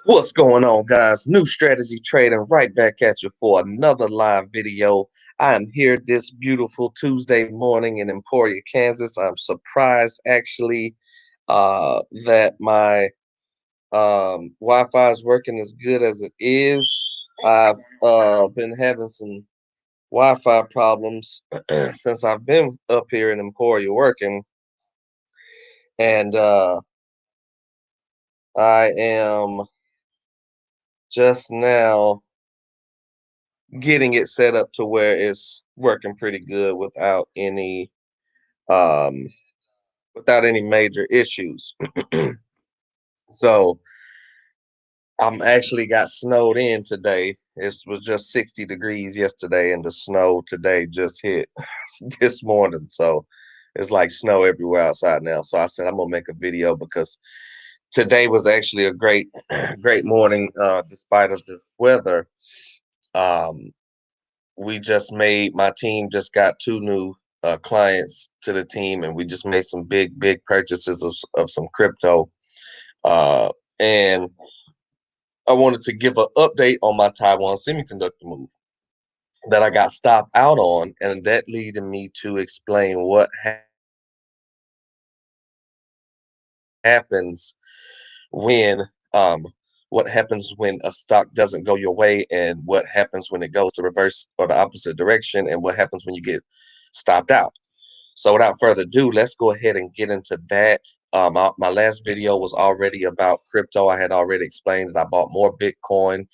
What's going on, guys? New strategy trading right back at you for another live video. I am here this beautiful Tuesday morning in Emporia, Kansas. I'm surprised actually that my Wi-Fi is working as good as it is. I've been having some Wi-Fi problems since I've been up here in Emporia working, and I am just now getting it set up to where it's working pretty good um without any major issues. So I'm actually got snowed in today. It was just 60 degrees yesterday, and the snow today just hit this morning. So it's like snow everywhere outside now. So I said I'm gonna make a video because today was actually a great great morning despite of the weather. Um we just made my team just got two new clients to the team, and we just made some big purchases of some crypto. And I wanted to give an update on my Taiwan semiconductor move that I got stopped out on, and that leaded me to explain happens when what happens when a stock doesn't go your way, and what happens when it goes the reverse or the opposite direction, and what happens when you get stopped out. So without further ado, let's go ahead and get into that. My last video was already about crypto. I had already explained that I bought more Bitcoin.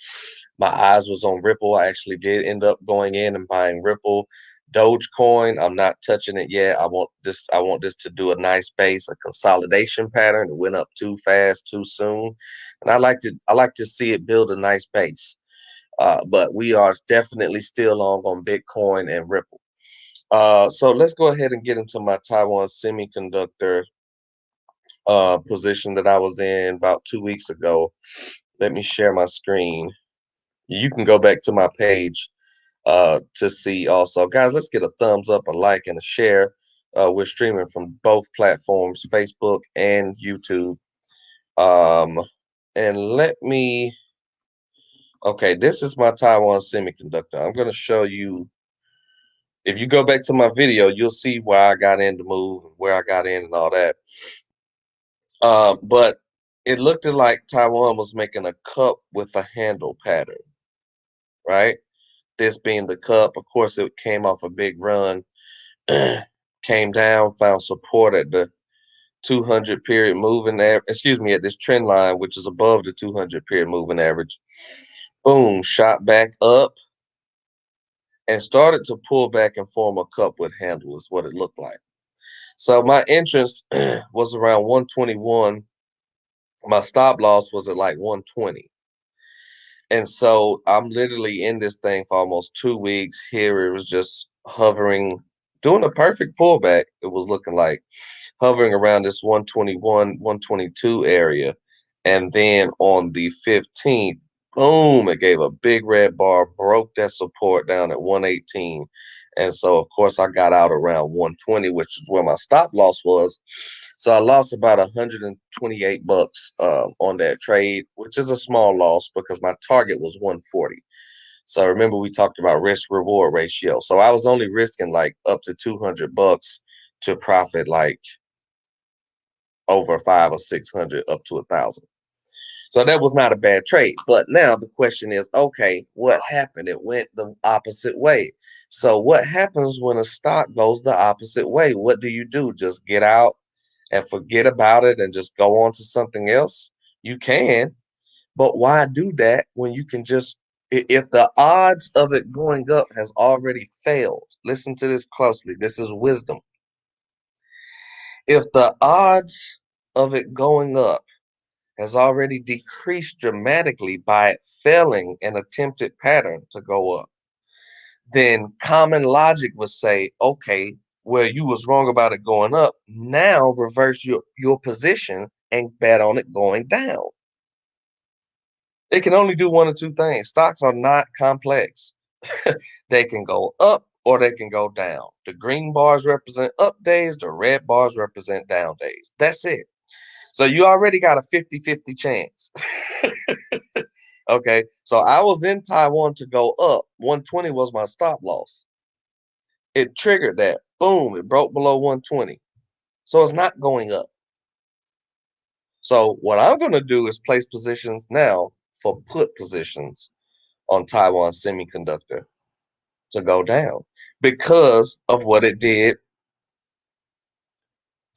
My eyes was on Ripple. I actually did end up going in and buying Ripple. Dogecoin, I'm not touching it yet. I want this to do a nice base, a consolidation pattern. It went up too fast, too soon. And I like to see it build a nice base. But we are definitely still long on Bitcoin and Ripple. So let's go ahead and get into my Taiwan semiconductor position that I was in about 2 weeks ago. Let me share my screen. You can go back to my page to see also. Guys, let's get a thumbs up, a like, and a share. We're streaming from both platforms, Facebook and YouTube. Um, and okay, this is my Taiwan semiconductor. I'm going to show you. If you go back to my video, you'll see why I got in the move, where I got in, and all that. But it looked like Taiwan was making a cup with a handle pattern, right? This being the cup. Of course, it came off a big run, came down, found support at the 200 period moving average, excuse me, at this trend line, which is above the 200 period moving average. Boom, shot back up and started to pull back and form a cup with handle, is what it looked like. So my entrance was around 121. My stop loss was at like 120. And so I'm literally in this thing for almost 2 weeks. Here it was just hovering, doing a perfect pullback. It was looking like hovering around this 121, 122 area. And then on the 15th, boom, it gave a big red bar, broke that support down at 118. And so, of course, I got out around 120, which is where my stop loss was. So I lost about 128 bucks on that trade, which is a small loss because my target was 140. So remember we talked about risk reward ratio. So I was only risking like up to 200 bucks to profit like over 500 or 600 up to 1,000. So that was not a bad trade. But now the question is, okay, what happened? It went the opposite way. So what happens when a stock goes the opposite way? What do you do? Just get out and forget about it and just go on to something else? You can, but why do that when you can just, if the odds of it going up has already failed? Listen to this closely. This is wisdom. If the odds of it going up has already decreased dramatically by it failing an attempted pattern to go up, then common logic would say, okay, well, you was wrong about it going up. Now reverse your position and bet on it going down. It can only do one of two things. Stocks are not complex. They can go up or they can go down. The green bars represent up days, the red bars represent down days. That's it. So you already got a 50-50 chance. Okay, so I was in Taiwan to go up. 120 was my stop loss. It triggered that. Boom, it broke below 120. So it's not going up. So what I'm going to do is place positions now for put positions on Taiwan Semiconductor to go down because of what it did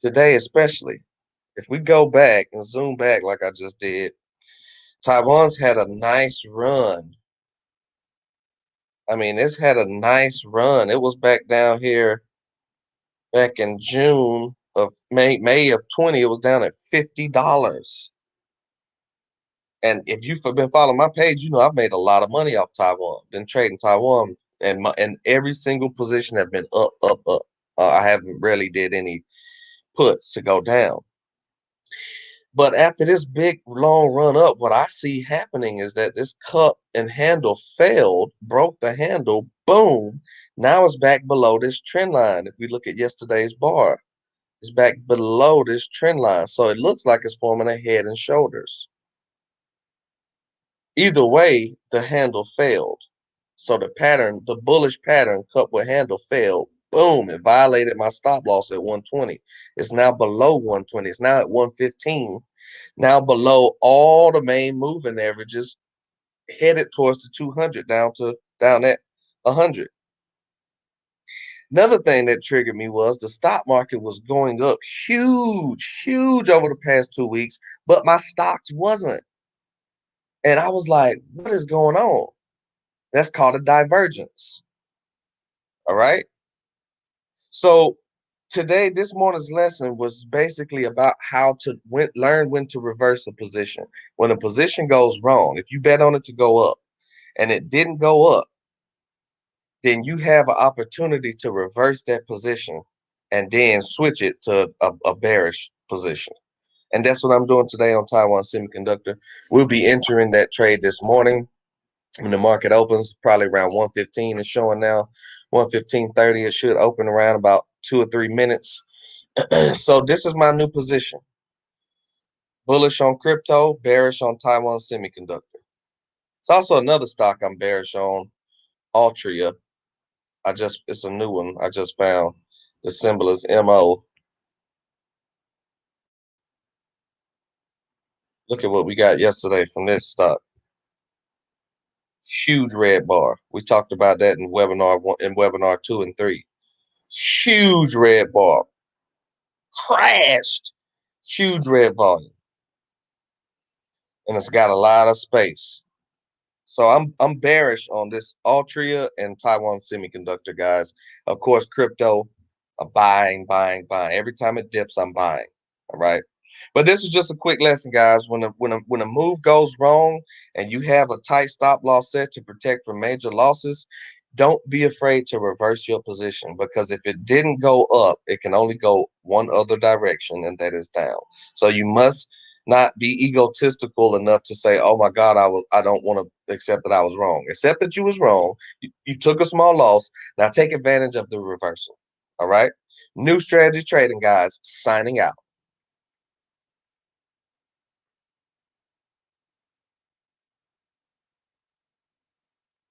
today, especially. If we go back and zoom back like I just did, Taiwan's had a nice run. I mean, it's had a nice run. It was back down here back in June of May of 20. It was down at $50. And if you've been following my page, you know I've made a lot of money off Taiwan. Been trading Taiwan, and every single position have been up, up, up. I haven't really did any puts to go down. But after this big long run up, what I see happening is that this cup and handle failed, broke the handle, boom. Now it's back below this trend line. If we look at yesterday's bar, it's back below this trend line. So it looks like it's forming a head and shoulders. Either way, the handle failed. So the pattern, the bullish pattern, cup with handle failed. Boom, it violated my stop loss at 120. It's now below 120. It's now at 115. Now below all the main moving averages, headed towards the 200, down at 100. Another thing that triggered me was the stock market was going up huge over the past 2 weeks, but my stocks wasn't. And I was like, what is going on? That's called a divergence. All right. So today, this morning's lesson was basically about how to learn when to reverse a position. When a position goes wrong, if you bet on it to go up and it didn't go up, then you have an opportunity to reverse that position and then switch it to a bearish position. And that's what I'm doing today on Taiwan Semiconductor. We'll be entering that trade this morning when the market opens, probably around 1:15. It's showing now 1:15:30. It should open around about 2 or 3 minutes. So this is my new position. Bullish on crypto, bearish on Taiwan Semiconductor. It's also another stock I'm bearish on, Altria. It's a new one I just found. The symbol is MO. Look at what we got yesterday from this stock. Huge red bar. We talked about that in webinar 2 and 3. Huge red bar. Crashed. Huge red volume. And it's got a lot of space. So I'm bearish on this Altria and Taiwan Semiconductor, guys. Of course, crypto, buying. Every time it dips, I'm buying. All right. But this is just a quick lesson, guys. When a move goes wrong and you have a tight stop loss set to protect from major losses, don't be afraid to reverse your position, because if it didn't go up, it can only go one other direction, and that is down. So you must not be egotistical enough to say, "Oh my God, I don't want to accept that I was wrong." Accept that you was wrong. You took a small loss. Now take advantage of the reversal. All right. New strategy trading, guys. Signing out.